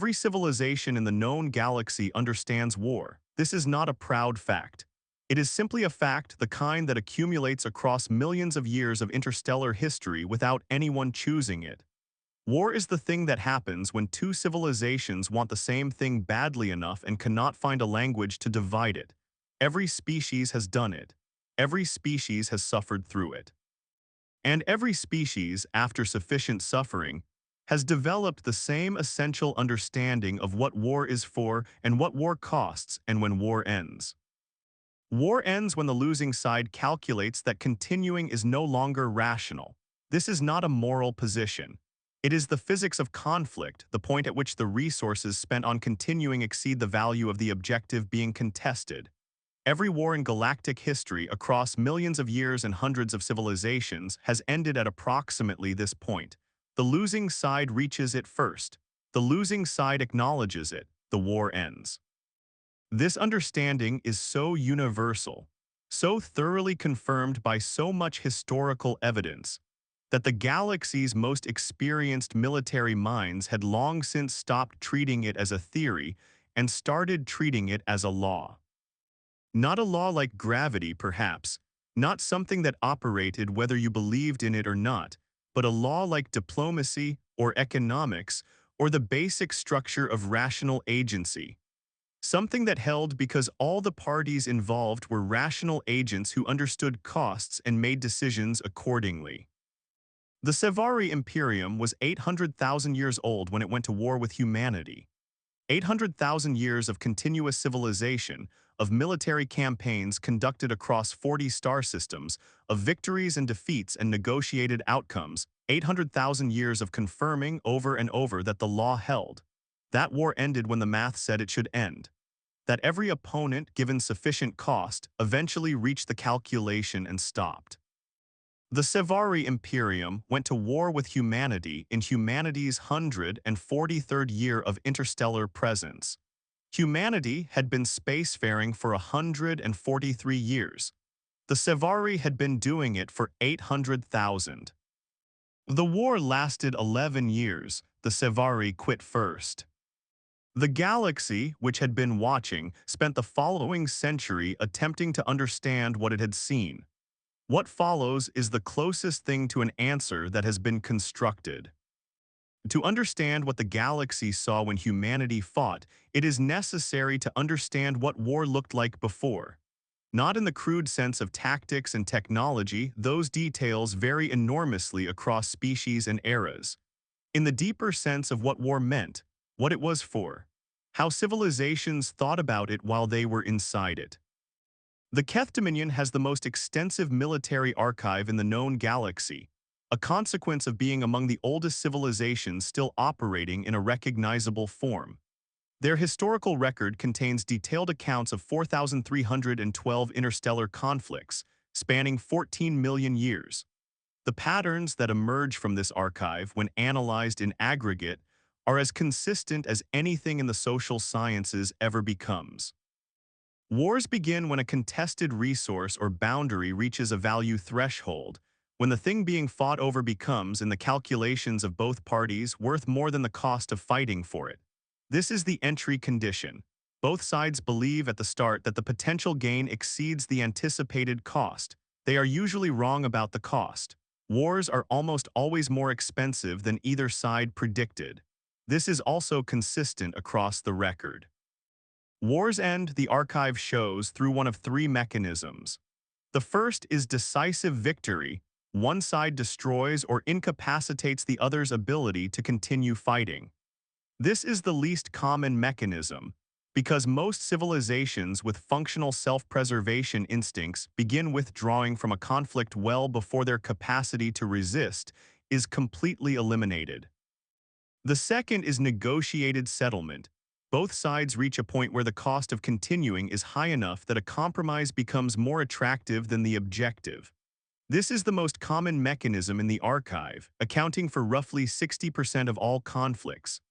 Every civilization in the known galaxy understands war. This is not a proud fact. It is simply a fact, the kind that accumulates across millions of years of interstellar history without anyone choosing it. War is the thing that happens when two civilizations want the same thing badly enough and cannot find a language to divide it. Every species has done it. Every species has suffered through it. And every species, after sufficient suffering, has developed the same essential understanding of what war is for and what war costs and when war ends. War ends when the losing side calculates that continuing is no longer rational. This is not a moral position. It is the physics of conflict, the point at which the resources spent on continuing exceed the value of the objective being contested. Every war in galactic history across millions of years and hundreds of civilizations has ended at approximately this point. The losing side reaches it first. The losing side acknowledges it. The war ends. This understanding is so universal, so thoroughly confirmed by so much historical evidence, that the galaxy's most experienced military minds had long since stopped treating it as a theory and started treating it as a law. Not a law like gravity, perhaps, not something that operated whether you believed in it or not, but a law like diplomacy or economics or the basic structure of rational agency. Something that held because all the parties involved were rational agents who understood costs and made decisions accordingly. The Sevari Imperium was 800,000 years old when it went to war with humanity. 800,000 years of continuous civilization, of military campaigns conducted across 40 star systems, of victories and defeats and negotiated outcomes, 800,000 years of confirming over and over that the law held. That war ended when the math said it should end. That every opponent, given sufficient cost, eventually reached the calculation and stopped. The Sevari Imperium went to war with humanity in humanity's 143rd year of interstellar presence. Humanity had been spacefaring for 143 years. The Sevari had been doing it for 800,000. The war lasted 11 years. The Sevari quit first. The galaxy, which had been watching, spent the following century attempting to understand what it had seen. What follows is the closest thing to an answer that has been constructed. To understand what the galaxy saw when humanity fought, it is necessary to understand what war looked like before. Not in the crude sense of tactics and technology, those details vary enormously across species and eras. In the deeper sense of what war meant, what it was for, how civilizations thought about it while they were inside it. The Keth Dominion has the most extensive military archive in the known galaxy, a consequence of being among the oldest civilizations still operating in a recognizable form. Their historical record contains detailed accounts of 4,312 interstellar conflicts, spanning 14 million years. The patterns that emerge from this archive, when analyzed in aggregate, are as consistent as anything in the social sciences ever becomes. Wars begin when a contested resource or boundary reaches a value threshold, when the thing being fought over becomes, in the calculations of both parties, worth more than the cost of fighting for it. This is the entry condition. Both sides believe at the start that the potential gain exceeds the anticipated cost. They are usually wrong about the cost. Wars are almost always more expensive than either side predicted. This is also consistent across the record. Wars end, the archive shows, through one of three mechanisms. The first is decisive victory. One side destroys or incapacitates the other's ability to continue fighting. This is the least common mechanism, because most civilizations with functional self-preservation instincts begin withdrawing from a conflict well before their capacity to resist is completely eliminated. The second is negotiated settlement. Both sides reach a point where the cost of continuing is high enough that a compromise becomes more attractive than the objective. This is the most common mechanism in the archive, accounting for roughly 60% of all conflicts.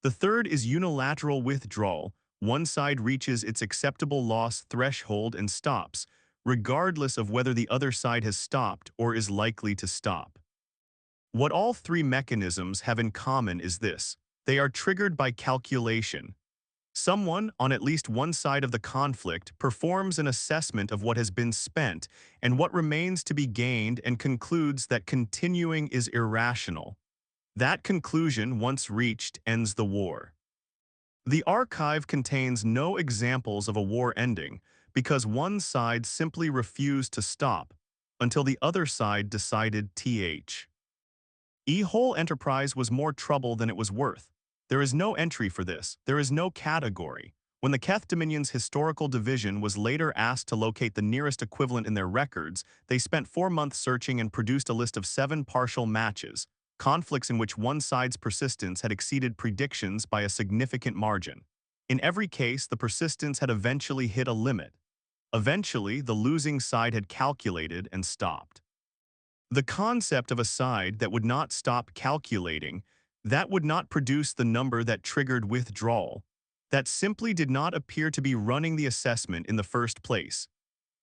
The third is unilateral withdrawal. One side reaches its acceptable loss threshold and stops, regardless of whether the other side has stopped or is likely to stop. What all three mechanisms have in common is this: They are triggered by calculation. Someone on at least one side of the conflict performs an assessment of what has been spent and what remains to be gained and concludes that continuing is irrational. That conclusion, once reached, ends the war. The archive contains no examples of a war ending because one side simply refused to stop until the other side decided the whole enterprise was more trouble than it was worth. There is no entry for this. There is no category. When the Keth Dominion's historical division was later asked to locate the nearest equivalent in their records, they spent 4 months searching and produced a list of 7 partial matches, conflicts in which one side's persistence had exceeded predictions by a significant margin. In every case, the persistence had eventually hit a limit. Eventually, the losing side had calculated and stopped. The concept of a side that would not stop calculating, that would not produce the number that triggered withdrawal, that simply did not appear to be running the assessment in the first place,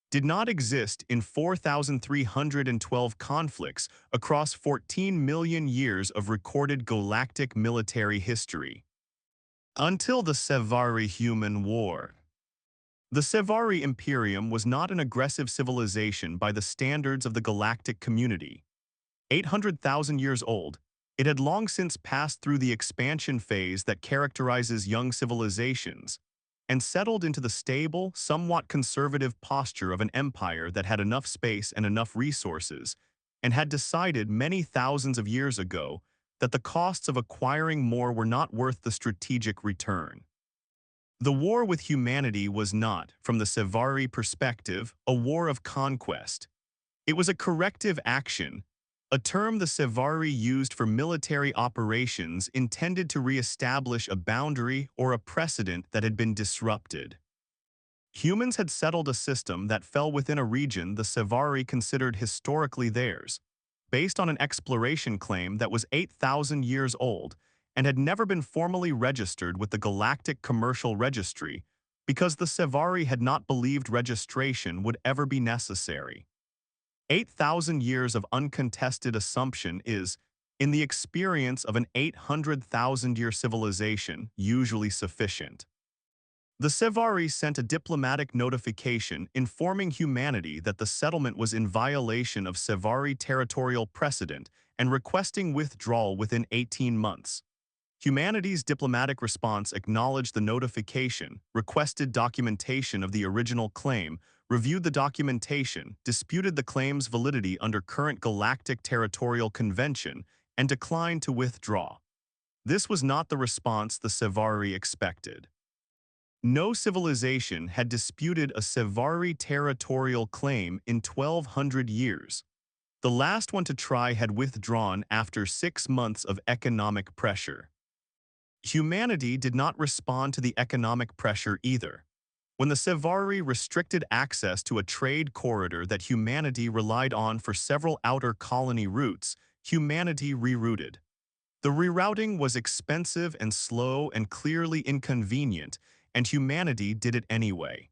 did not exist in 4,312 conflicts across 14 million years of recorded galactic military history. Until the Sevari-Human War. The Sevari Imperium was not an aggressive civilization by the standards of the galactic community. 800,000 years old, it had long since passed through the expansion phase that characterizes young civilizations, and settled into the stable, somewhat conservative posture of an empire that had enough space and enough resources, and had decided many thousands of years ago that the costs of acquiring more were not worth the strategic return. The war with humanity was not, from the Sevari perspective, a war of conquest. It was a corrective action, a term the Sevari used for military operations intended to re-establish a boundary or a precedent that had been disrupted. Humans had settled a system that fell within a region the Sevari considered historically theirs, based on an exploration claim that was 8,000 years old and had never been formally registered with the Galactic Commercial Registry because the Sevari had not believed registration would ever be necessary. 8,000 years of uncontested assumption is, in the experience of an 800,000-year civilization, usually sufficient. The Sevari sent a diplomatic notification informing humanity that the settlement was in violation of Sevari territorial precedent and requesting withdrawal within 18 months. Humanity's diplomatic response acknowledged the notification, requested documentation of the original claim, reviewed the documentation, disputed the claim's validity under current Galactic Territorial Convention, and declined to withdraw. This was not the response the Sevari expected. No civilization had disputed a Sevari territorial claim in 1,200 years. The last one to try had withdrawn after 6 months of economic pressure. Humanity did not respond to the economic pressure either. When the Sevari restricted access to a trade corridor that humanity relied on for several outer colony routes, humanity rerouted. The rerouting was expensive and slow and clearly inconvenient, and humanity did it anyway.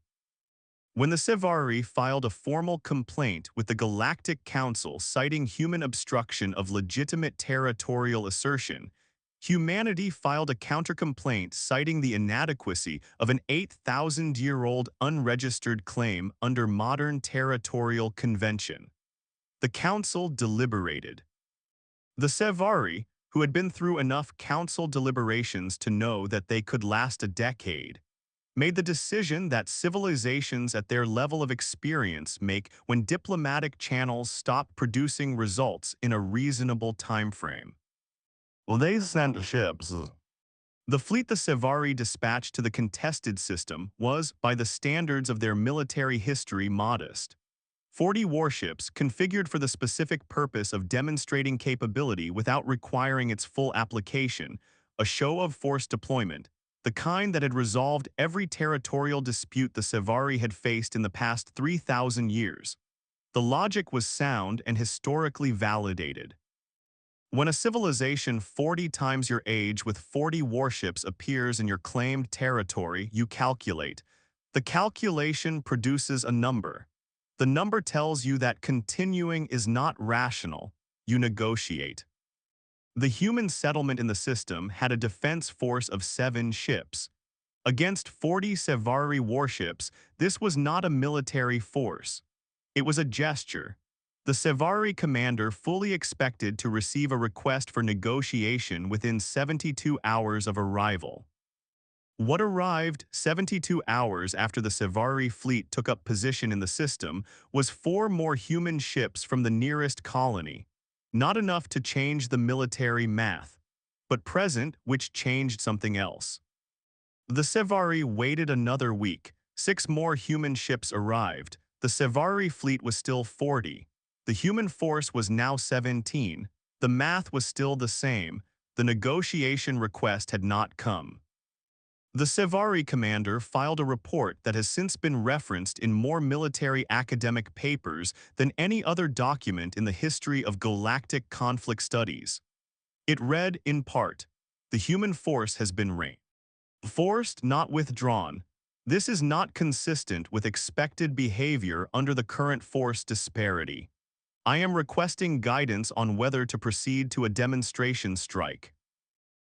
When the Sevari filed a formal complaint with the Galactic Council citing human obstruction of legitimate territorial assertion, humanity filed a counter-complaint citing the inadequacy of an 8,000-year-old unregistered claim under modern territorial convention. The council deliberated. The Sevari, who had been through enough council deliberations to know that they could last a decade, made the decision that civilizations at their level of experience make when diplomatic channels stop producing results in a reasonable timeframe. Well, they sent ships. The fleet the Sevari dispatched to the contested system was, by the standards of their military history, modest. 40 warships configured for the specific purpose of demonstrating capability without requiring its full application, a show of force deployment, the kind that had resolved every territorial dispute the Sevari had faced in the past 3,000 years. The logic was sound and historically validated. When a civilization 40 times your age with 40 warships appears in your claimed territory, you calculate. The calculation produces a number. The number tells you that continuing is not rational. You negotiate. The human settlement in the system had a defense force of 7 ships. Against 40 Sevari warships, this was not a military force. It was a gesture. The Sevari commander fully expected to receive a request for negotiation within 72 hours of arrival. What arrived 72 hours after the Sevari fleet took up position in the system was 4 more human ships from the nearest colony. Not enough to change the military math, but present which changed something else. The Sevari waited another week. 6 more human ships arrived. The Sevari fleet was still 40. The human force was now 17. The math was still the same. The negotiation request had not come. The Sevari commander filed a report that has since been referenced in more military academic papers than any other document in the history of galactic conflict studies. It read, in part, "The human force has been reinforced, not withdrawn. This is not consistent with expected behavior under the current force disparity. I am requesting guidance on whether to proceed to a demonstration strike."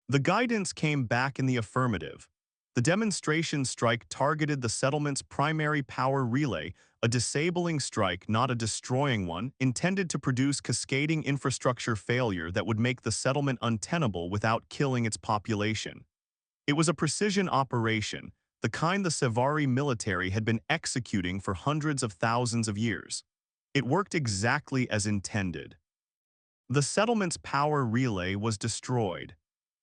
The guidance came back in the affirmative. The demonstration strike targeted the settlement's primary power relay, a disabling strike, not a destroying one, intended to produce cascading infrastructure failure that would make the settlement untenable without killing its population. It was a precision operation, the kind the Sevari military had been executing for hundreds of thousands of years. It worked exactly as intended. The settlement's power relay was destroyed.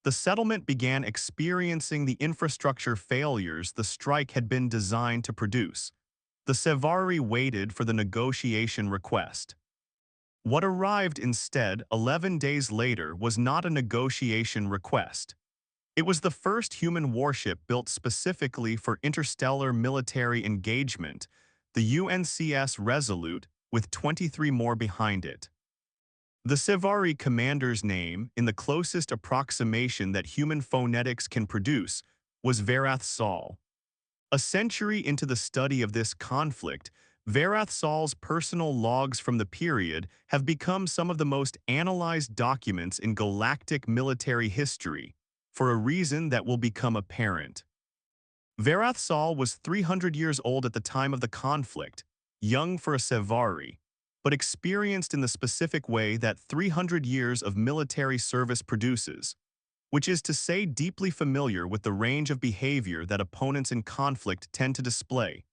The settlement began experiencing the infrastructure failures the strike had been designed to produce. The Sevari waited for the negotiation request. What arrived instead 11 days later was not a negotiation request. It was the first human warship built specifically for interstellar military engagement, the UNCS Resolute, with 23 more behind it. The Sevari commander's name, in the closest approximation that human phonetics can produce, was Varath Sol. A century into the study of this conflict, Varath Sol's personal logs from the period have become some of the most analyzed documents in galactic military history, for a reason that will become apparent. Varath Sol was 300 years old at the time of the conflict, young for a Sevari, but experienced in the specific way that 300 years of military service produces, which is to say deeply familiar with the range of behavior that opponents in conflict tend to display,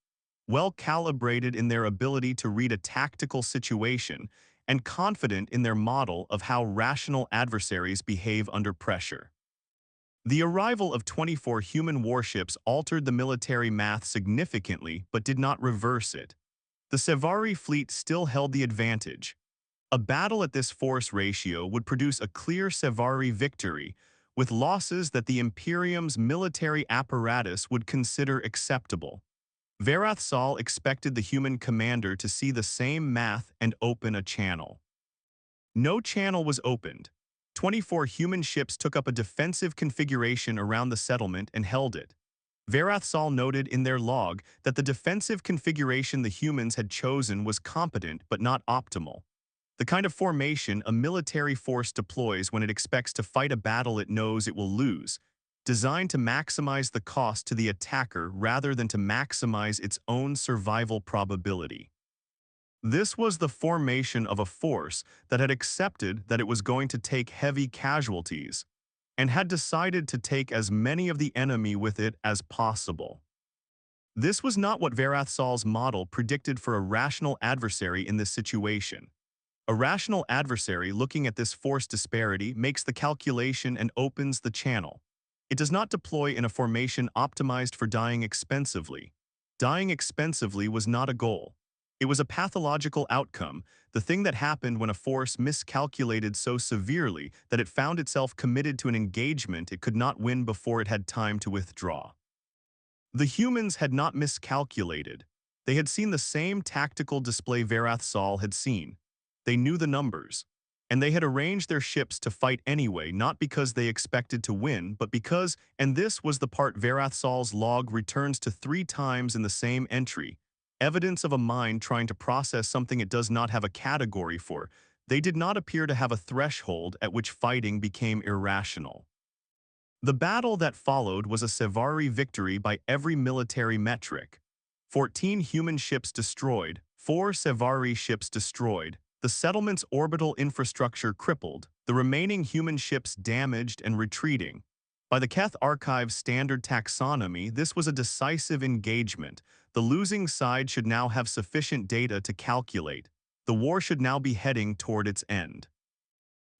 well calibrated in their ability to read a tactical situation, and confident in their model of how rational adversaries behave under pressure. The arrival of 24 human warships altered the military math significantly but did not reverse it. The Sevari fleet still held the advantage. A battle at this force ratio would produce a clear Sevari victory, with losses that the Imperium's military apparatus would consider acceptable. Varath Sol expected the human commander to see the same math and open a channel. No channel was opened. 24 human ships took up a defensive configuration around the settlement and held it. Varath Sol noted in their log that the defensive configuration the humans had chosen was competent but not optimal. The kind of formation a military force deploys when it expects to fight a battle it knows it will lose, designed to maximize the cost to the attacker rather than to maximize its own survival probability. This was the formation of a force that had accepted that it was going to take heavy casualties, and had decided to take as many of the enemy with it as possible. This was not what Varath Sol's model predicted for a rational adversary in this situation. A rational adversary looking at this force disparity makes the calculation and opens the channel. It does not deploy in a formation optimized for dying expensively. Dying expensively was not a goal. It was a pathological outcome, the thing that happened when a force miscalculated so severely that it found itself committed to an engagement it could not win before it had time to withdraw. The humans had not miscalculated. They had seen the same tactical display Varath Sol had seen. They knew the numbers. And they had arranged their ships to fight anyway, not because they expected to win, but because, and this was the part Varath Sol's log returns to 3 times in the same entry, evidence of a mind trying to process something it does not have a category for, They did not appear to have a threshold at which fighting became irrational. The battle that followed was a Sevari victory by every military metric. 14 human ships destroyed, 4 Sevari ships destroyed, the settlement's orbital infrastructure crippled, the remaining human ships damaged and retreating. By the Keth Archive's standard taxonomy, this was a decisive engagement. The losing side should now have sufficient data to calculate. The war should now be heading toward its end.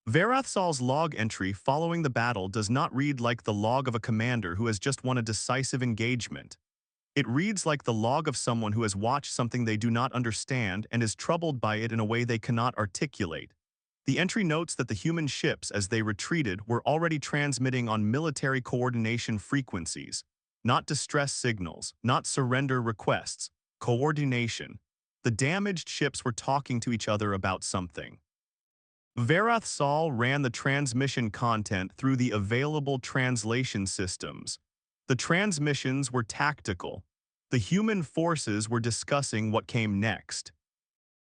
Varathsal's log entry following the battle does not read like the log of a commander who has just won a decisive engagement. It reads like the log of someone who has watched something they do not understand and is troubled by it in a way they cannot articulate. The entry notes that the human ships, as they retreated, were already transmitting on military coordination frequencies, not distress signals, not surrender requests, coordination. The damaged ships were talking to each other about something. Varathsal ran the transmission content through the available translation systems. The transmissions were tactical. The human forces were discussing what came next.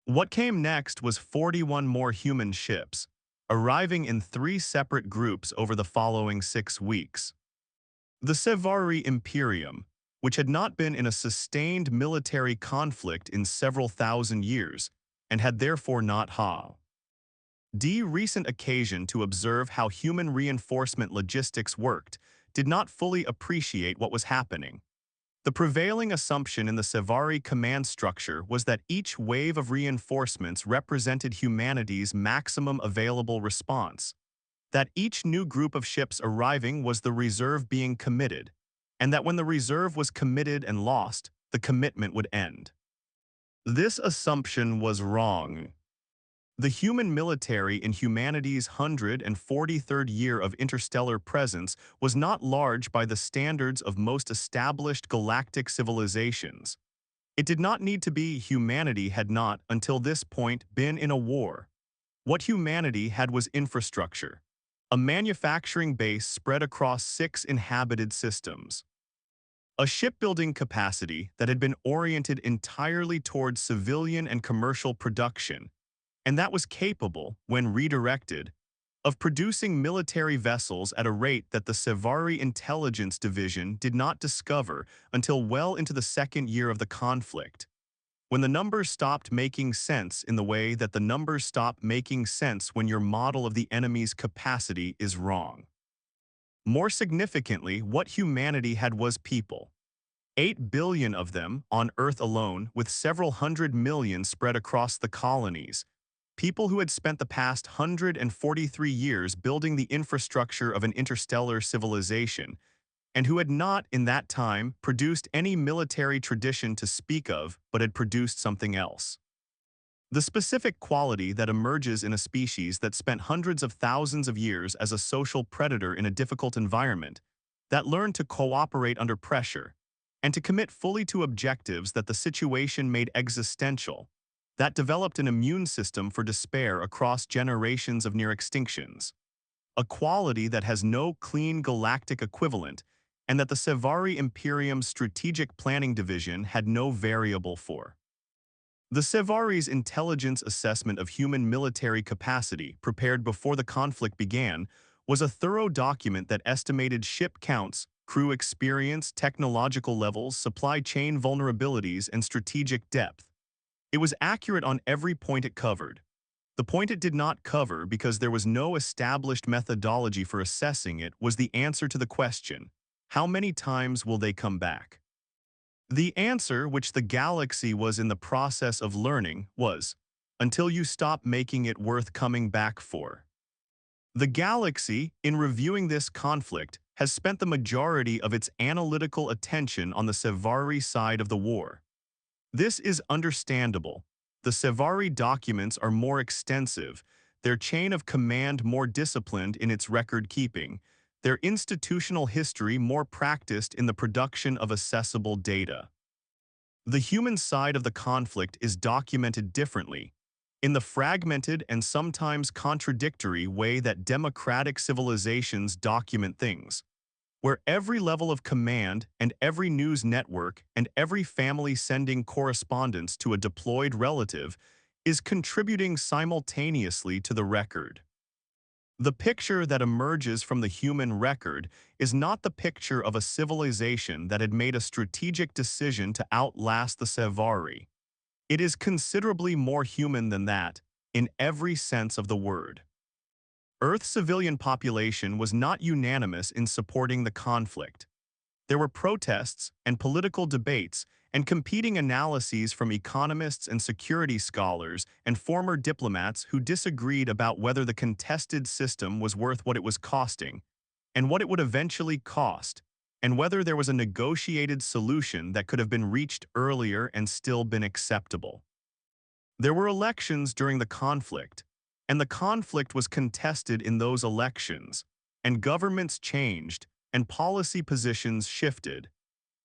What came next was 41 more human ships, arriving in 3 separate groups over the following 6 weeks. The Sevari Imperium, which had not been in a sustained military conflict in several thousand years, and had therefore not had recent occasion to observe how human reinforcement logistics worked, did not fully appreciate what was happening. The prevailing assumption in the Sevari command structure was that each wave of reinforcements represented humanity's maximum available response, that each new group of ships arriving was the reserve being committed, and that when the reserve was committed and lost, the commitment would end. This assumption was wrong. The human military in humanity's 143rd year of interstellar presence was not large by the standards of most established galactic civilizations. It did not need to be. Humanity had not, until this point, been in a war. What humanity had was infrastructure, a manufacturing base spread across 6 inhabited systems, a shipbuilding capacity that had been oriented entirely towards civilian and commercial production, and that was capable, when redirected, of producing military vessels at a rate that the Sevari Intelligence Division did not discover until well into the 2nd year of the conflict, when the numbers stopped making sense in the way that the numbers stop making sense when your model of the enemy's capacity is wrong. More significantly, what humanity had was people. 8 billion of them on Earth alone, with several hundred million spread across the colonies. People who had spent the past 143 years building the infrastructure of an interstellar civilization, and who had not, in that time, produced any military tradition to speak of, but had produced something else. The specific quality that emerges in a species that spent hundreds of thousands of years as a social predator in a difficult environment, that learned to cooperate under pressure, and to commit fully to objectives that the situation made existential, that developed an immune system for despair across generations of near extinctions, a quality that has no clean galactic equivalent, and that the Sevari Imperium's Strategic Planning Division had no variable for. The Sevari's intelligence assessment of human military capacity, prepared before the conflict began, was a thorough document that estimated ship counts, crew experience, technological levels, supply chain vulnerabilities, and strategic depth. It was accurate on every point it covered. The point it did not cover, because there was no established methodology for assessing it, was the answer to the question, how many times will they come back? The answer, which the galaxy was in the process of learning, was, until you stop making it worth coming back for. The galaxy, in reviewing this conflict, has spent the majority of its analytical attention on the Sevari side of the war. This is understandable. The Sevari documents are more extensive, their chain of command more disciplined in its record-keeping, their institutional history more practiced in the production of accessible data. The human side of the conflict is documented differently, in the fragmented and sometimes contradictory way that democratic civilizations document things, where every level of command and every news network and every family sending correspondence to a deployed relative is contributing simultaneously to the record. The picture that emerges from the human record is not the picture of a civilization that had made a strategic decision to outlast the Sevari. It is considerably more human than that, in every sense of the word. Earth's civilian population was not unanimous in supporting the conflict. There were protests and political debates and competing analyses from economists and security scholars and former diplomats who disagreed about whether the contested system was worth what it was costing and what it would eventually cost, and whether there was a negotiated solution that could have been reached earlier and still been acceptable. There were elections during the conflict, and the conflict was contested in those elections, and governments changed, and policy positions shifted,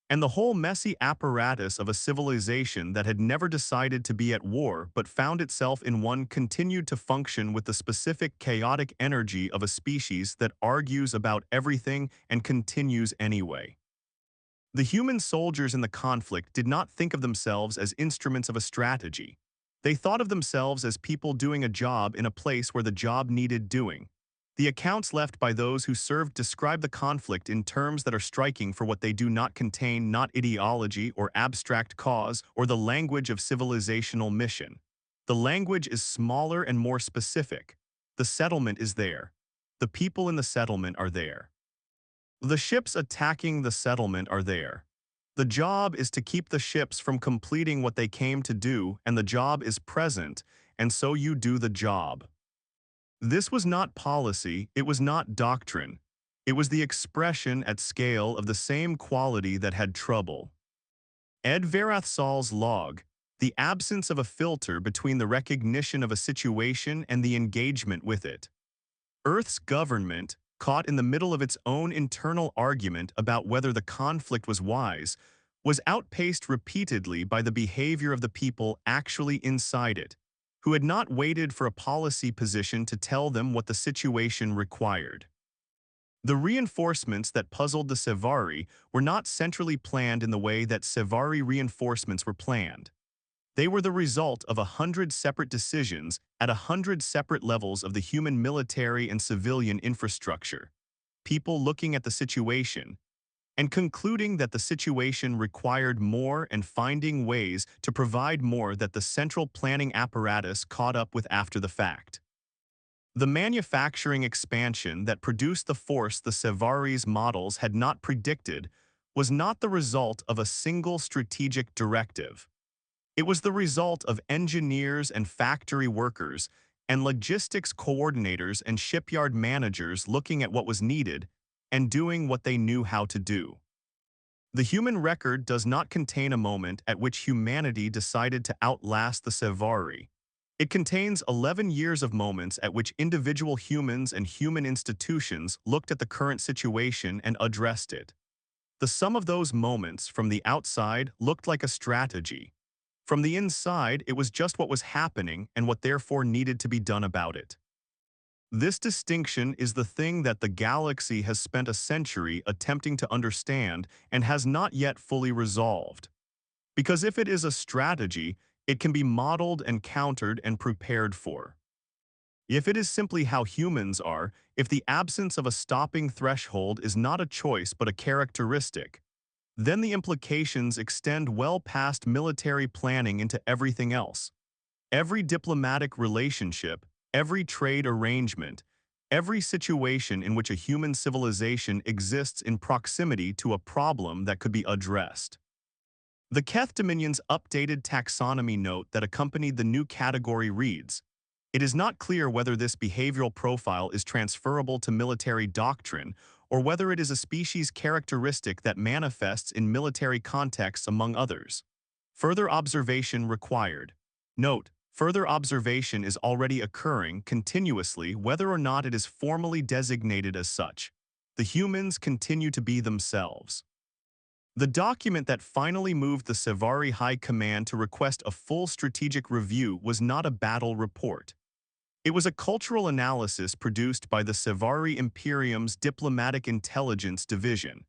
and the whole messy apparatus of a civilization that had never decided to be at war but found itself in one continued to function with the specific chaotic energy of a species that argues about everything and continues anyway. The human soldiers in the conflict did not think of themselves as instruments of a strategy. They thought of themselves as people doing a job in a place where the job needed doing. The accounts left by those who served describe the conflict in terms that are striking for what they do not contain, not ideology or abstract cause or the language of civilizational mission. The language is smaller and more specific. The settlement is there. The people in the settlement are there. The ships attacking the settlement are there. The job is to keep the ships from completing what they came to do, and the job is present, and so you do the job. This was not policy, it was not doctrine. It was the expression at scale of the same quality that had trouble. Ed Verathsal's log, the absence of a filter between the recognition of a situation and the engagement with it. Earth's government, caught in the middle of its own internal argument about whether the conflict was wise, was outpaced repeatedly by the behavior of the people actually inside it, who had not waited for a policy position to tell them what the situation required. The reinforcements that puzzled the Sevari were not centrally planned in the way that Sevari reinforcements were planned. They were the result of 100 separate decisions at 100 separate levels of the human military and civilian infrastructure, people looking at the situation and concluding that the situation required more and finding ways to provide more that the central planning apparatus caught up with after the fact. The manufacturing expansion that produced the force the Sevari's models had not predicted was not the result of a single strategic directive. It was the result of engineers and factory workers and logistics coordinators and shipyard managers looking at what was needed and doing what they knew how to do. The human record does not contain a moment at which humanity decided to outlast the Sevari. It contains 11 years of moments at which individual humans and human institutions looked at the current situation and addressed it. The sum of those moments from the outside looked like a strategy. From the inside, it was just what was happening and what therefore needed to be done about it. This distinction is the thing that the galaxy has spent a century attempting to understand and has not yet fully resolved. Because if it is a strategy, it can be modeled and countered and prepared for. If it is simply how humans are, if the absence of a stopping threshold is not a choice but a characteristic, then the implications extend well past military planning into everything else. Every diplomatic relationship, every trade arrangement, every situation in which a human civilization exists in proximity to a problem that could be addressed. The Keth Dominion's updated taxonomy note that accompanied the new category reads, "It is not clear whether this behavioral profile is transferable to military doctrine or whether it is a species characteristic that manifests in military contexts among others. Further observation required." Note, further observation is already occurring continuously whether or not it is formally designated as such. The humans continue to be themselves. The document that finally moved the Sevari High Command to request a full strategic review was not a battle report. It was a cultural analysis produced by the Sevari Imperium's Diplomatic Intelligence Division,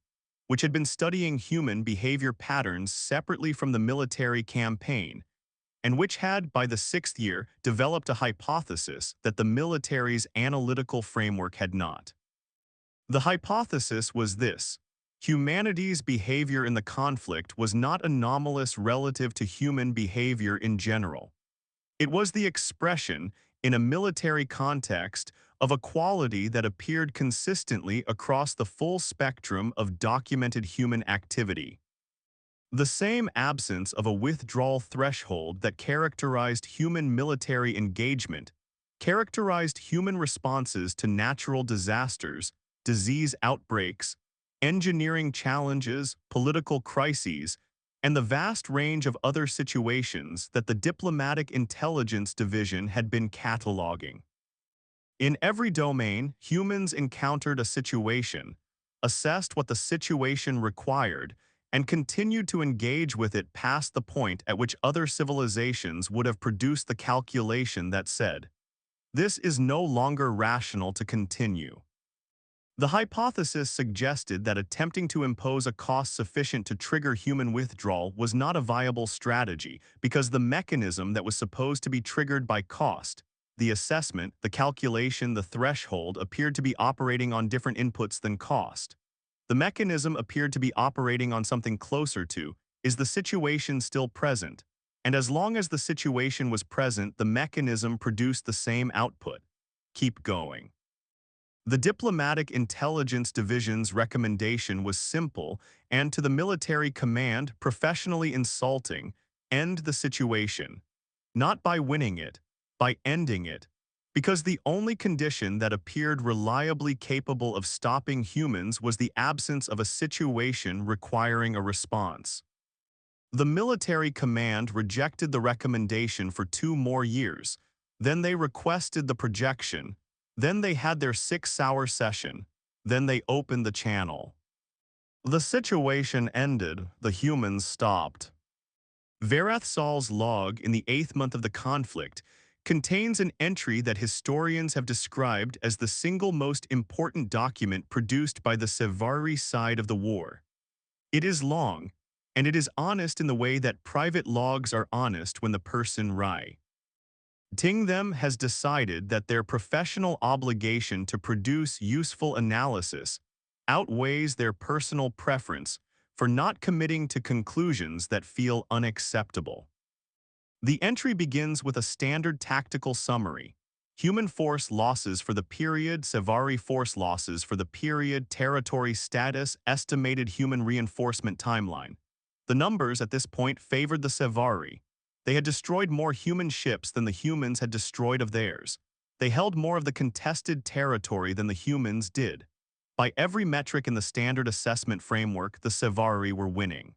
which had been studying human behavior patterns separately from the military campaign, and which had, by the 6th year, developed a hypothesis that the military's analytical framework had not. The hypothesis was this: humanity's behavior in the conflict was not anomalous relative to human behavior in general. It was the expression, in a military context, of a quality that appeared consistently across the full spectrum of documented human activity. The same absence of a withdrawal threshold that characterized human military engagement characterized human responses to natural disasters, disease outbreaks, engineering challenges, political crises, and the vast range of other situations that the Diplomatic Intelligence Division had been cataloging. In every domain, humans encountered a situation, assessed what the situation required, and continued to engage with it past the point at which other civilizations would have produced the calculation that said, "This is no longer rational to continue." The hypothesis suggested that attempting to impose a cost sufficient to trigger human withdrawal was not a viable strategy because the mechanism that was supposed to be triggered by cost, the assessment, the calculation, the threshold, appeared to be operating on different inputs than cost. The mechanism appeared to be operating on something closer to, is the situation still present? And as long as the situation was present, the mechanism produced the same output. Keep going. The Diplomatic Intelligence Division's recommendation was simple and, to the military command, professionally insulting: end the situation. Not by winning it, by ending it. Because the only condition that appeared reliably capable of stopping humans was the absence of a situation requiring a response. The military command rejected the recommendation for 2 more years. Then they requested the projection. Then they had their 6-hour session. Then they opened the channel. The situation ended. The humans stopped. Varath Sal's log in the 8th month of the conflict contains an entry that historians have described as the single most important document produced by the Sevari side of the war. It is long, and it is honest in the way that private logs are honest when the person writing them has decided that their professional obligation to produce useful analysis outweighs their personal preference for not committing to conclusions that feel unacceptable. The entry begins with a standard tactical summary: human force losses for the period, Sevari force losses for the period, territory status, estimated human reinforcement timeline. The numbers at this point favored the Sevari. They had destroyed more human ships than the humans had destroyed of theirs. They held more of the contested territory than the humans did. By every metric in the standard assessment framework, the Sevari were winning.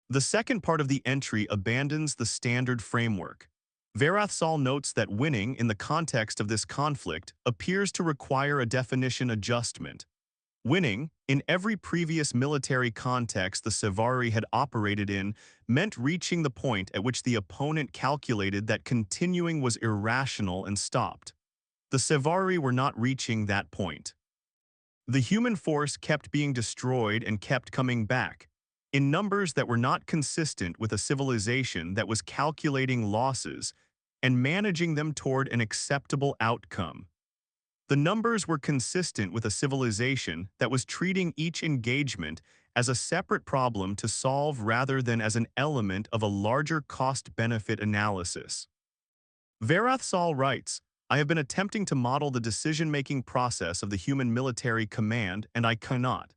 The second part of the entry abandons the standard framework. Varath Sal notes that winning, in the context of this conflict, appears to require a definition adjustment. Winning, in every previous military context the Sevari had operated in, meant reaching the point at which the opponent calculated that continuing was irrational and stopped. The Sevari were not reaching that point. The human force kept being destroyed and kept coming back, in numbers that were not consistent with a civilization that was calculating losses and managing them toward an acceptable outcome. The numbers were consistent with a civilization that was treating each engagement as a separate problem to solve rather than as an element of a larger cost-benefit analysis. Varath Sal writes, "I have been attempting to model the decision-making process of the human military command, and I cannot.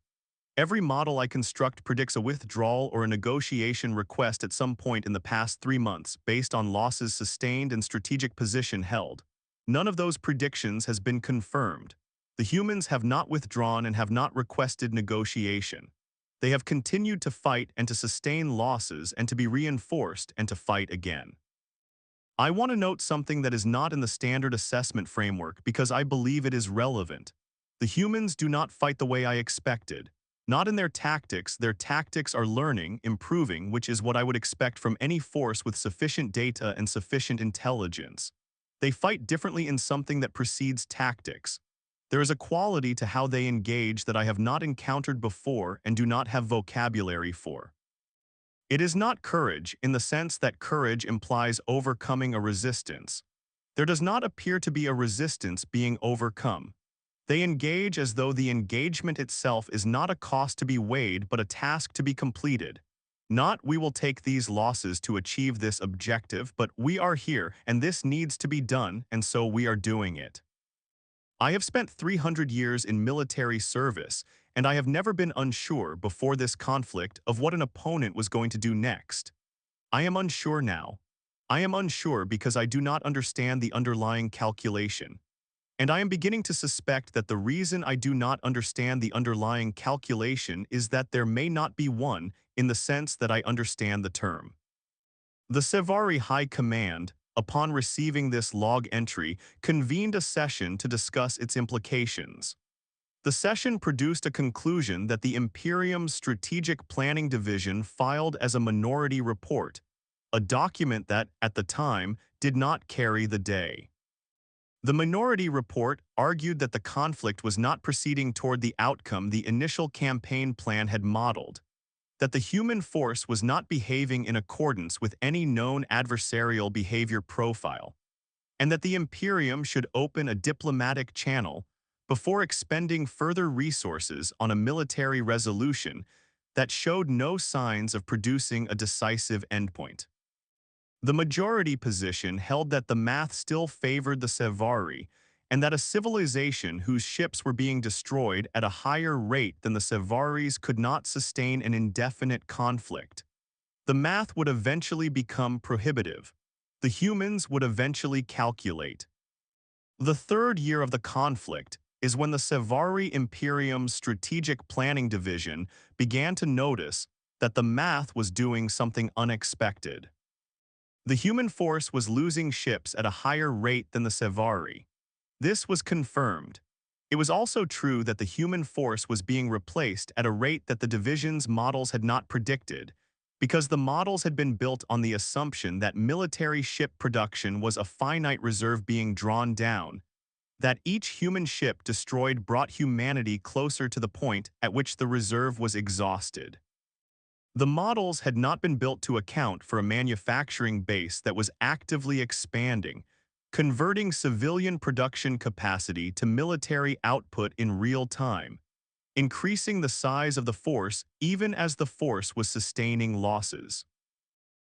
Every model I construct predicts a withdrawal or a negotiation request at some point in the past 3 months based on losses sustained and strategic position held. None of those predictions has been confirmed. The humans have not withdrawn and have not requested negotiation. They have continued to fight and to sustain losses and to be reinforced and to fight again." I want to note something that is not in the standard assessment framework because I believe it is relevant. The humans do not fight the way I expected. Not in their tactics are learning, improving, which is what I would expect from any force with sufficient data and sufficient intelligence. They fight differently in something that precedes tactics. There is a quality to how they engage that I have not encountered before and do not have vocabulary for. It is not courage in the sense that courage implies overcoming a resistance. There does not appear to be a resistance being overcome. They engage as though the engagement itself is not a cost to be weighed but a task to be completed. Not we will take these losses to achieve this objective, but we are here and this needs to be done and so we are doing it. I have spent 300 years in military service, and I have never been unsure before this conflict of what an opponent was going to do next. I am unsure now. I am unsure because I do not understand the underlying calculation. And I am beginning to suspect that the reason I do not understand the underlying calculation is that there may not be one in the sense that I understand the term. The Sevari High Command, upon receiving this log entry, convened a session to discuss its implications. The session produced a conclusion that the Imperium's Strategic Planning Division filed as a minority report, a document that, at the time, did not carry the day. The minority report argued that the conflict was not proceeding toward the outcome the initial campaign plan had modeled, that the human force was not behaving in accordance with any known adversarial behavior profile, and that the Imperium should open a diplomatic channel before expending further resources on a military resolution that showed no signs of producing a decisive endpoint. The majority position held that the math still favored the Sevari, and that a civilization whose ships were being destroyed at a higher rate than the Sevaris could not sustain an indefinite conflict. The math would eventually become prohibitive. The humans would eventually calculate. The third year of the conflict is when the Sevari Imperium's Strategic Planning Division began to notice that the math was doing something unexpected. The human force was losing ships at a higher rate than the Sevari. This was confirmed. It was also true that the human force was being replaced at a rate that the division's models had not predicted, because the models had been built on the assumption that military ship production was a finite reserve being drawn down, that each human ship destroyed brought humanity closer to the point at which the reserve was exhausted. The models had not been built to account for a manufacturing base that was actively expanding, converting civilian production capacity to military output in real time, increasing the size of the force even as the force was sustaining losses.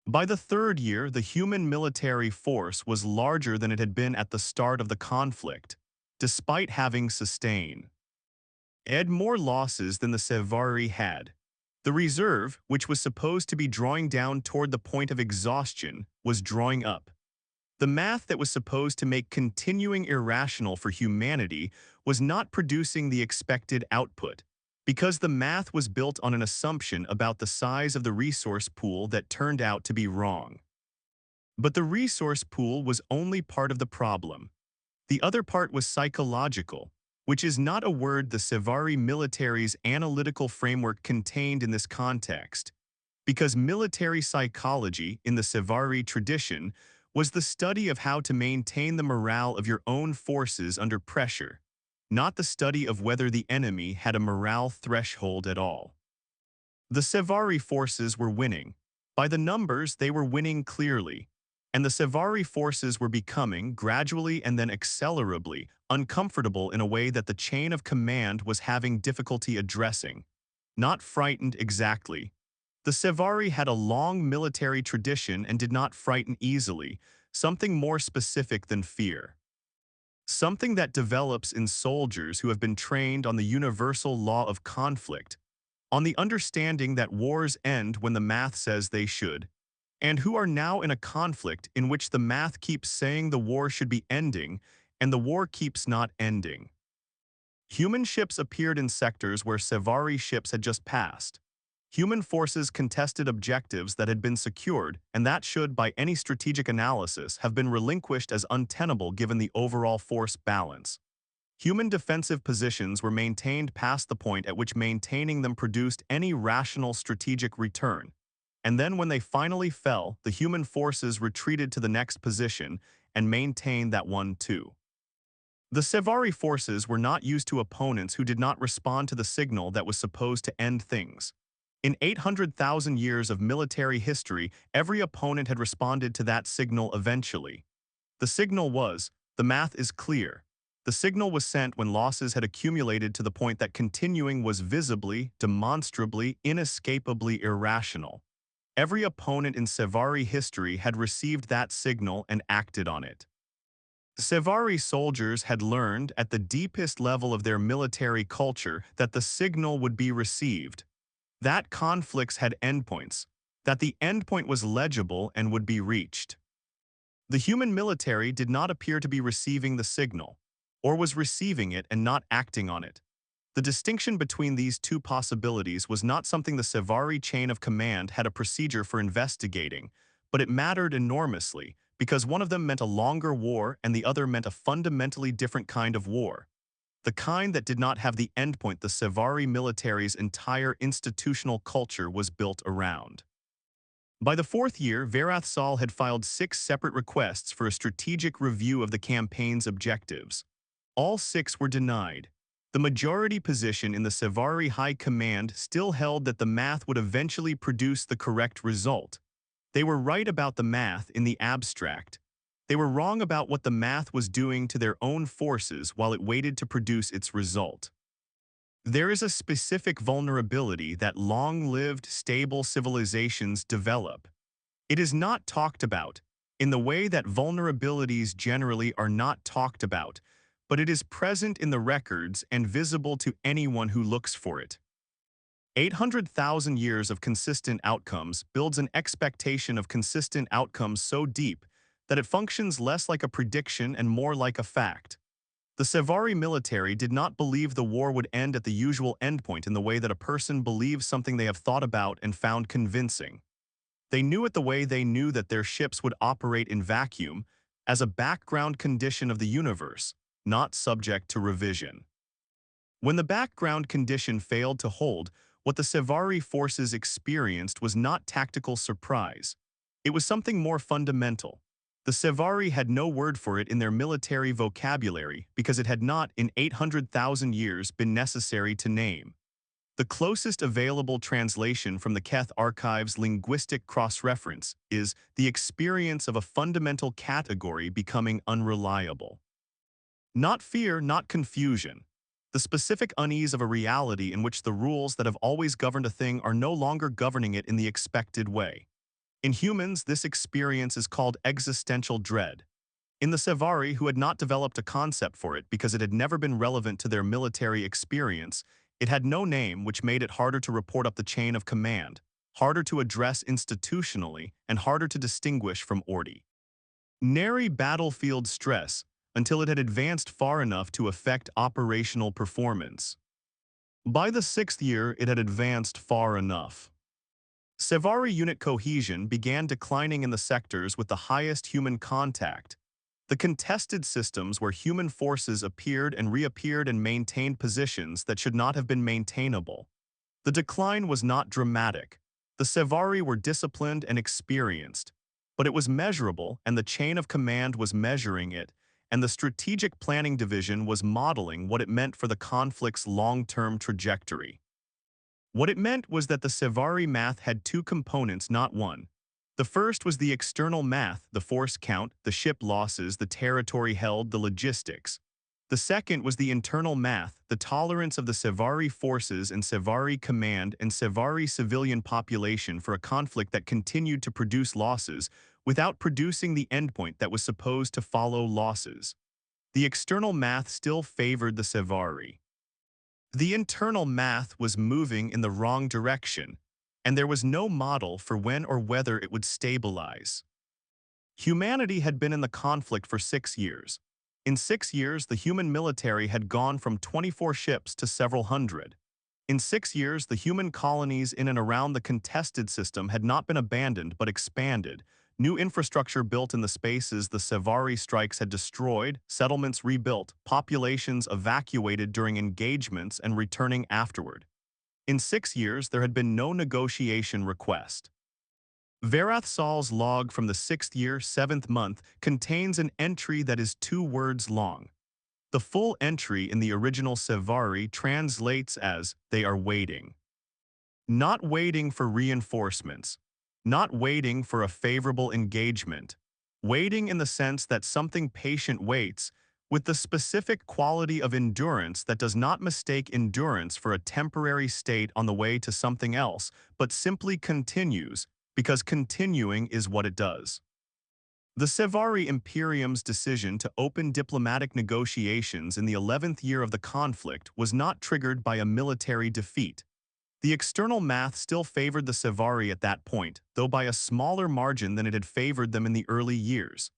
By the third year, the human military force was larger than it had been at the start of the conflict, despite having sustained more losses than the Sevari had. The reserve, which was supposed to be drawing down toward the point of exhaustion, was drawing up. The math that was supposed to make continuing irrational for humanity was not producing the expected output, because the math was built on an assumption about the size of the resource pool that turned out to be wrong. But the resource pool was only part of the problem. The other part was psychological, which is not a word the Sevari military's analytical framework contained in this context, because military psychology in the Sevari tradition was the study of how to maintain the morale of your own forces under pressure, not the study of whether the enemy had a morale threshold at all. The Sevari forces were winning. By the numbers, they were winning clearly, and the Sevari forces were becoming, gradually and then accelerably, uncomfortable in a way that the chain of command was having difficulty addressing. Not frightened exactly. The Sevari had a long military tradition and did not frighten easily, something more specific than fear. Something that develops in soldiers who have been trained on the universal law of conflict, on the understanding that wars end when the math says they should, and who are now in a conflict in which the math keeps saying the war should be ending and the war keeps not ending. Human ships appeared in sectors where Sevari ships had just passed. Human forces contested objectives that had been secured and that should, by any strategic analysis, have been relinquished as untenable given the overall force balance. Human defensive positions were maintained past the point at which maintaining them produced any rational strategic return. And then when they finally fell, the human forces retreated to the next position and maintained that one too. The Sevari forces were not used to opponents who did not respond to the signal that was supposed to end things. In 800,000 years of military history, every opponent had responded to that signal eventually. The signal was, the math is clear. The signal was sent when losses had accumulated to the point that continuing was visibly, demonstrably, inescapably irrational. Every opponent in Sevari history had received that signal and acted on it. Sevari soldiers had learned at the deepest level of their military culture that the signal would be received, that conflicts had endpoints, that the endpoint was legible and would be reached. The human military did not appear to be receiving the signal, or was receiving it and not acting on it. The distinction between these two possibilities was not something the Sevari chain of command had a procedure for investigating, but it mattered enormously because one of them meant a longer war and the other meant a fundamentally different kind of war. The kind that did not have the endpoint the Sevari military's entire institutional culture was built around. By the fourth year, Varath Sal had filed 6 separate requests for a strategic review of the campaign's objectives. All 6 were denied. The majority position in the Sevari High Command still held that the math would eventually produce the correct result. They were right about the math in the abstract. They were wrong about what the math was doing to their own forces while it waited to produce its result. There is a specific vulnerability that long-lived, stable civilizations develop. It is not talked about, in the way that vulnerabilities generally are not talked about, but it is present in the records and visible to anyone who looks for it. 800,000 years of consistent outcomes builds an expectation of consistent outcomes so deep that it functions less like a prediction and more like a fact. The Sevari military did not believe the war would end at the usual endpoint in the way that a person believes something they have thought about and found convincing. They knew it the way they knew that their ships would operate in vacuum, as a background condition of the universe, not subject to revision. When the background condition failed to hold, what the Sevari forces experienced was not tactical surprise. It was something more fundamental. The Sevari had no word for it in their military vocabulary because it had not, in 800,000 years, been necessary to name. The closest available translation from the Keth Archive's linguistic cross-reference is the experience of a fundamental category becoming unreliable. Not fear, not confusion. The specific unease of a reality in which the rules that have always governed a thing are no longer governing it in the expected way. In humans, this experience is called existential dread. In the Sevari, who had not developed a concept for it because it had never been relevant to their military experience, it had no name, which made it harder to report up the chain of command, harder to address institutionally, and harder to distinguish from ordi. Nary battlefield stress until it had advanced far enough to affect operational performance. By the 6th year, it had advanced far enough. Sevari unit cohesion began declining in the sectors with the highest human contact. The contested systems where human forces appeared and reappeared and maintained positions that should not have been maintainable. The decline was not dramatic. The Sevari were disciplined and experienced, but it was measurable and the chain of command was measuring it, and the strategic planning division was modeling what it meant for the conflict's long-term trajectory. What it meant was that the Sevari math had 2 components, not one. The first was the external math, the force count, the ship losses, the territory held, the logistics. The second was the internal math, the tolerance of the Sevari forces and Sevari command and Sevari civilian population for a conflict that continued to produce losses without producing the endpoint that was supposed to follow losses. The external math still favored the Sevari. The internal math was moving in the wrong direction, and there was no model for when or whether it would stabilize. Humanity had been in the conflict for 6 years. In 6 years, the human military had gone from 24 ships to several hundred. In 6 years, the human colonies in and around the contested system had not been abandoned but expanded. New infrastructure built in the spaces the Sevari strikes had destroyed, settlements rebuilt, populations evacuated during engagements and returning afterward. In 6 years, there had been no negotiation request. Varath Sal's log from the 6th year, 7th month contains an entry that is 2 words long. The full entry in the original Sevari translates as, "They are waiting." Not waiting for reinforcements. Not waiting for a favorable engagement. Waiting in the sense that something patient waits, with the specific quality of endurance that does not mistake endurance for a temporary state on the way to something else, but simply continues, because continuing is what it does. The Sevari Imperium's decision to open diplomatic negotiations in the 11th year of the conflict was not triggered by a military defeat. The external math still favored the Sevari at that point, though by a smaller margin than it had favored them in the early years.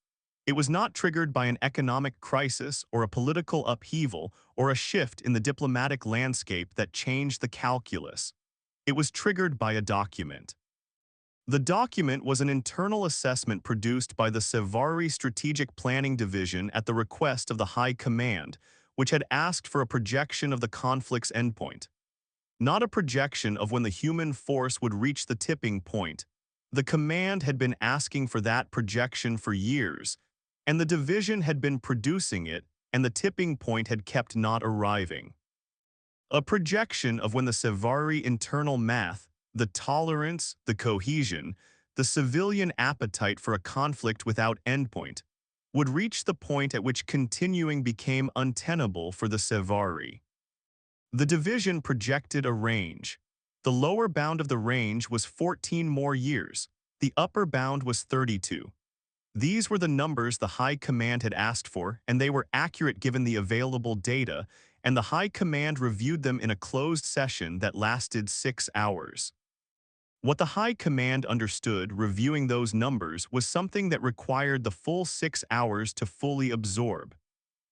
It was not triggered by an economic crisis or a political upheaval or a shift in the diplomatic landscape that changed the calculus. It was triggered by a document. The document was an internal assessment produced by the Sevari Strategic Planning Division at the request of the High Command, which had asked for a projection of the conflict's endpoint. Not a projection of when the human force would reach the tipping point. The command had been asking for that projection for years, and the division had been producing it, and the tipping point had kept not arriving. A projection of when the Sevari internal math, the tolerance, the cohesion, the civilian appetite for a conflict without endpoint, would reach the point at which continuing became untenable for the Sevari. The division projected a range. The lower bound of the range was 14 more years. The upper bound was 32. These were the numbers the High Command had asked for, and they were accurate given the available data, and the High Command reviewed them in a closed session that lasted 6 hours. What the High Command understood reviewing those numbers was something that required the full 6 hours to fully absorb.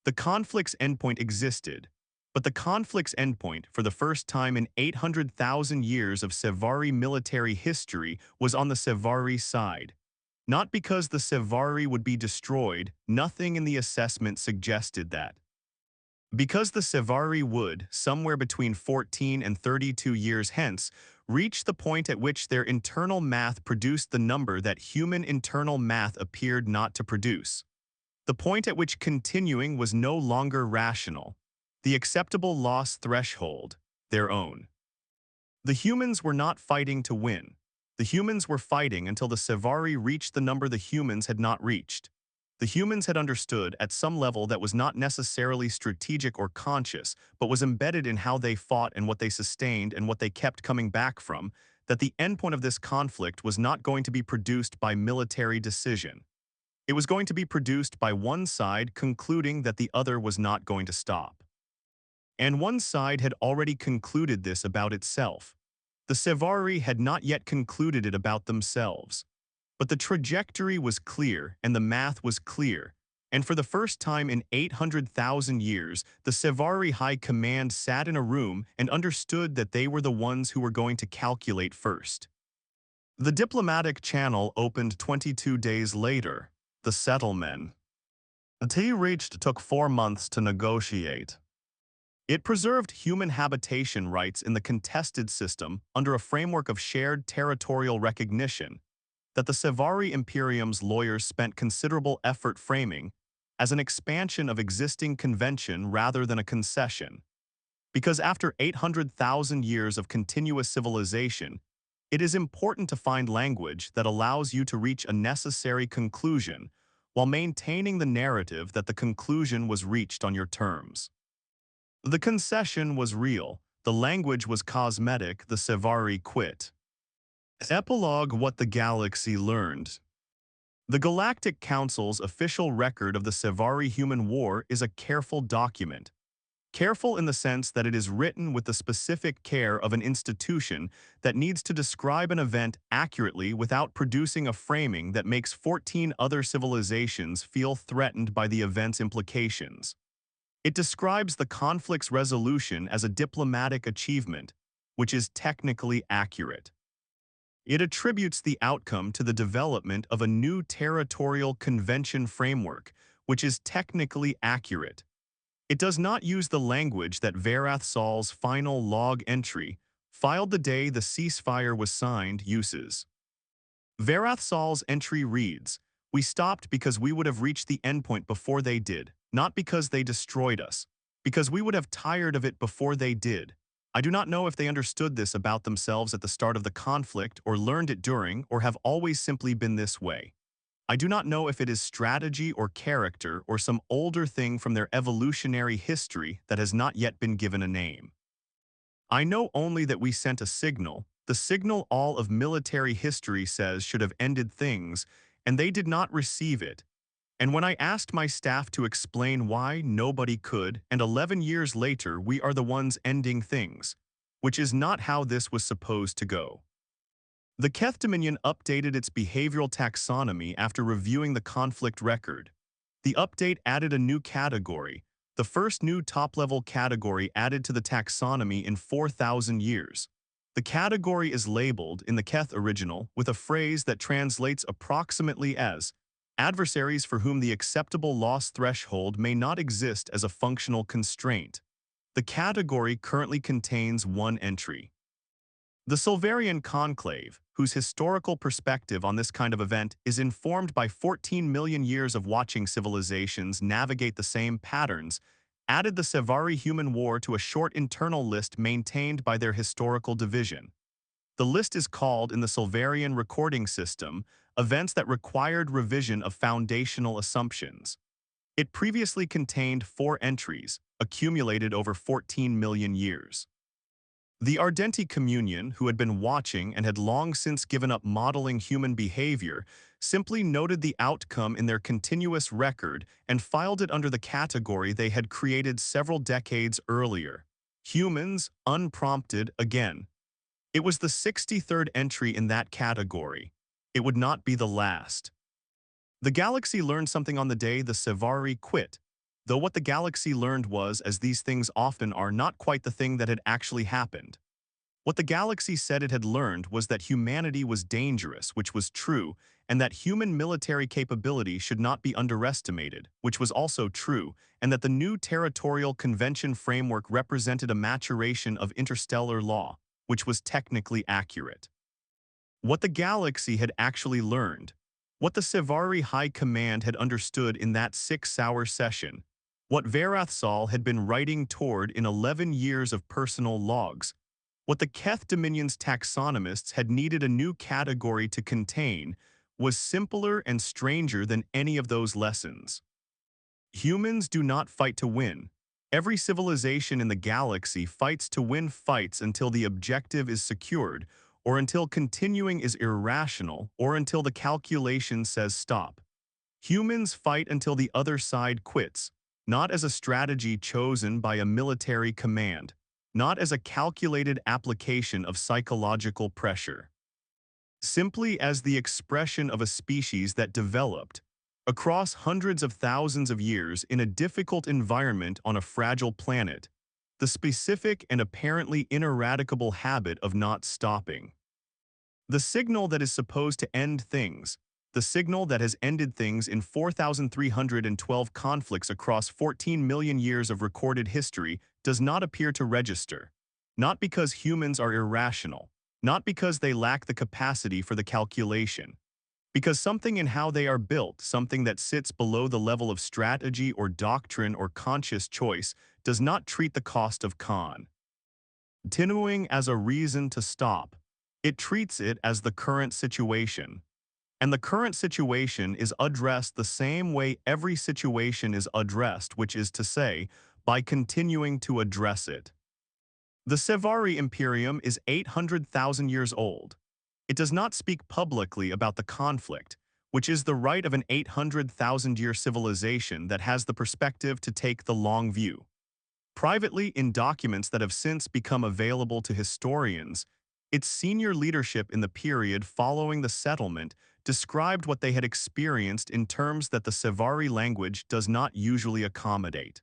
The conflict's endpoint existed, but the conflict's endpoint, for the first time in 800,000 years of Sevari military history, was on the Sevari side. Not because the Sevari would be destroyed, nothing in the assessment suggested that. Because the Sevari would, somewhere between 14 and 32 years hence, reach the point at which their internal math produced the number that human internal math appeared not to produce. The point at which continuing was no longer rational. The acceptable loss threshold, their own. The humans were not fighting to win. The humans were fighting until the Sevari reached the number the humans had not reached. The humans had understood at some level that was not necessarily strategic or conscious, but was embedded in how they fought and what they sustained and what they kept coming back from, that the endpoint of this conflict was not going to be produced by military decision. It was going to be produced by one side concluding that the other was not going to stop. And one side had already concluded this about itself. The Sevari had not yet concluded it about themselves. But the trajectory was clear and the math was clear, and for the first time in 800,000 years, the Sevari High Command sat in a room and understood that they were the ones who were going to calculate first. The diplomatic channel opened 22 days later. The settlement it reached took 4 months to negotiate. It preserved human habitation rights in the contested system under a framework of shared territorial recognition that the Sevari Imperium's lawyers spent considerable effort framing as an expansion of existing convention rather than a concession. Because after 800,000 years of continuous civilization, it is important to find language that allows you to reach a necessary conclusion while maintaining the narrative that the conclusion was reached on your terms. The concession was real, the language was cosmetic, the Sevari quit. Epilogue: What the Galaxy Learned. The Galactic Council's official record of the Sevari human war is a careful document. Careful in the sense that it is written with the specific care of an institution that needs to describe an event accurately without producing a framing that makes 14 other civilizations feel threatened by the event's implications. It describes the conflict's resolution as a diplomatic achievement, which is technically accurate. It attributes the outcome to the development of a new territorial convention framework, which is technically accurate. It does not use the language that Varath Sal's final log entry, filed the day the ceasefire was signed, uses. Varath Sal's entry reads, "We stopped because we would have reached the endpoint before they did, not because they destroyed us, because we would have tired of it before they did. I do not know if they understood this about themselves at the start of the conflict or learned it during or have always simply been this way. I do not know if it is strategy or character or some older thing from their evolutionary history that has not yet been given a name. I know only that we sent a signal, the signal all of military history says should have ended things, and they did not receive it. And when I asked my staff to explain why, nobody could, and 11 years later we are the ones ending things, which is not how this was supposed to go. The Keth Dominion updated its behavioral taxonomy after reviewing the conflict record. The update added a new category, the first new top-level category added to the taxonomy in 4,000 years. The category is labeled in the Keth original with a phrase that translates approximately as adversaries for whom the acceptable loss threshold may not exist as a functional constraint. The category currently contains one entry. The Silverian conclave, whose historical perspective on this kind of event is informed by 14 million years of watching civilizations navigate the same patterns, added the Sevari human war to a short internal list maintained by their historical division. The list is called in the Silverian recording system events that required revision of foundational assumptions. It previously contained 4 entries, accumulated over 14 million years. The Ardenti Communion, who had been watching and had long since given up modeling human behavior, simply noted the outcome in their continuous record and filed it under the category they had created several decades earlier. Humans, unprompted, again. It was the 63rd entry in that category. It would not be the last. The galaxy learned something on the day the Sevari quit, though what the galaxy learned was, as these things often are, not quite the thing that had actually happened. What the galaxy said it had learned was that humanity was dangerous, which was true, and that human military capability should not be underestimated, which was also true, and that the new territorial convention framework represented a maturation of interstellar law, which was technically accurate. What the galaxy had actually learned, what the Sevari High Command had understood in that 6-hour session, what Varathsal had been writing toward in 11 years of personal logs, what the Keth Dominion's taxonomists had needed a new category to contain, was simpler and stranger than any of those lessons. Humans do not fight to win. Every civilization in the galaxy fights to win fights until the objective is secured, or until continuing is irrational, or until the calculation says stop. Humans fight until the other side quits, not as a strategy chosen by a military command, not as a calculated application of psychological pressure. Simply as the expression of a species that developed, across hundreds of thousands of years in a difficult environment on a fragile planet, the specific and apparently ineradicable habit of not stopping. The signal that is supposed to end things, the signal that has ended things in 4,312 conflicts across 14 million years of recorded history, does not appear to register. Not because humans are irrational, not because they lack the capacity for the calculation, because something in how they are built, something that sits below the level of strategy or doctrine or conscious choice, does not treat the cost of continuing as a reason to stop. It treats it as the current situation. And the current situation is addressed the same way every situation is addressed, which is to say, by continuing to address it. The Sevari Imperium is 800,000 years old. It does not speak publicly about the conflict, which is the right of an 800,000-year civilization that has the perspective to take the long view. Privately, in documents that have since become available to historians, its senior leadership in the period following the settlement described what they had experienced in terms that the Sevari language does not usually accommodate.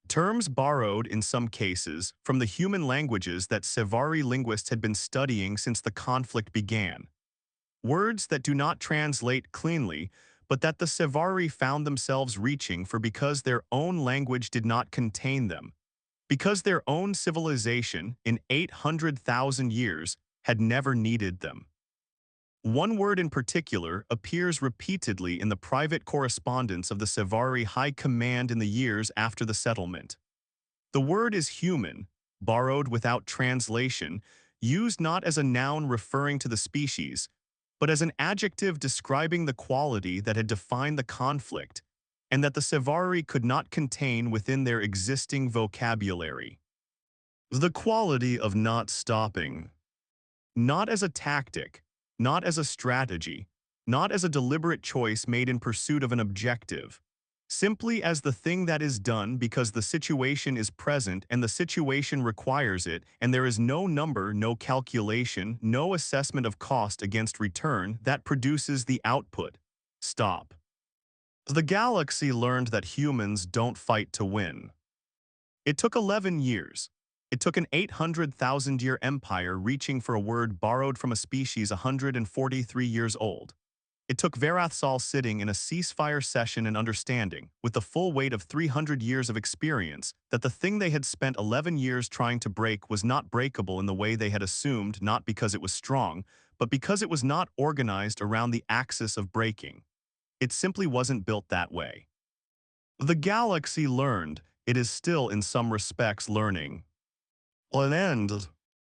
Terms borrowed, in some cases, from the human languages that Sevari linguists had been studying since the conflict began. Words that do not translate cleanly, but that the Sevari found themselves reaching for because their own language did not contain them, because their own civilization, in 800,000 years, had never needed them. One word in particular appears repeatedly in the private correspondence of the Sevari High Command in the years after the settlement. The word is human, borrowed without translation, used not as a noun referring to the species, but as an adjective describing the quality that had defined the conflict, and that the Sevari could not contain within their existing vocabulary. The quality of not stopping, not as a tactic, not as a strategy, not as a deliberate choice made in pursuit of an objective, simply as the thing that is done because the situation is present and the situation requires it, and there is no number, no calculation, no assessment of cost against return that produces the output. Stop. The galaxy learned that humans don't fight to win. It took 11 years. It took an 800,000-year empire reaching for a word borrowed from a species 143 years old. It took Varathsal sitting in a ceasefire session and understanding, with the full weight of 300 years of experience, that the thing they had spent 11 years trying to break was not breakable in the way they had assumed, not because it was strong, but because it was not organized around the axis of breaking. It simply wasn't built that way. The galaxy learned, it is still in some respects learning. An end